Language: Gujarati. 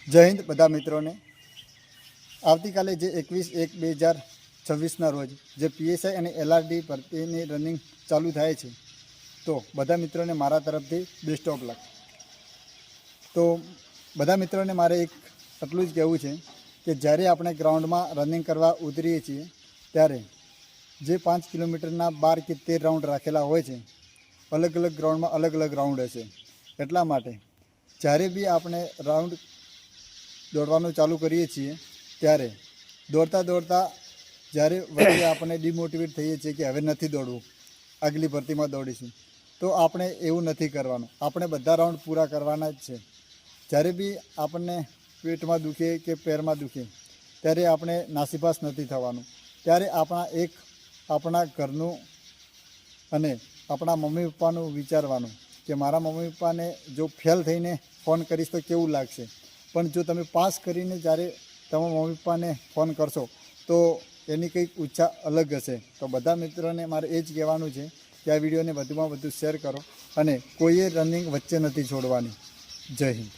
જય હિન્દ બધા મિત્રોને। આવતીકાલે જે 21/1/2026ના રોજ જે પીએસઆઈ અને એલઆરડી ભરતીની રનિંગ ચાલુ થાય છે, તો બધા મિત્રોને મારા તરફથી બેસ્ટ ઓફ લક। તો બધા મિત્રોને મારે એક એટલું જ કહેવું છે કે જ્યારે આપણે ગ્રાઉન્ડમાં રનિંગ કરવા ઉતરીએ છીએ ત્યારે જે 5 કિલોમીટરના 12 કે 13 રાઉન્ડ રાખેલા હોય છે, અલગ અલગ ગ્રાઉન્ડમાં અલગ અલગ રાઉન્ડ હશે। એટલા માટે જ્યારે બી આપણે રાઉન્ડ દોડવાનું ચાલુ કરીએ છીએ ત્યારે દોડતા દોડતા જ્યારે વચ્ચે આપણે ડિમોટિવેટ થઈએ છીએ કે હવે નથી દોડવું, આગલી ભરતીમાં દોડીશું, તો આપણે એવું નથી કરવાનું। આપણે બધા રાઉન્ડ પૂરા કરવાના જ છે। જ્યારે બી આપણને પેટમાં દુખે કે પેરમાં દુખે ત્યારે આપણે નાસીપાસ નથી થવાનું। ત્યારે આપણા ઘરનું અને આપણા મમ્મી પપ્પાનું વિચારવાનું કે મારા મમ્મી પપ્પાને જો ફેલ થઈને ફોન કરીશ તો કેવું લાગશે, પણ જો તમે પાસ કરીને જ્યારે તમે મમ્મી પપ્પાને ફોન કરશો તો એની કંઈક ઈચ્છા અલગ હશે। તો બધા મિત્રોને મારે એ જ કહેવાનું છે કે આ વિડીયોને વધુમાં વધુ શેર કરો અને કોઈએ રનિંગ વચ્ચે નથી છોડવાની। જય હિન્દ।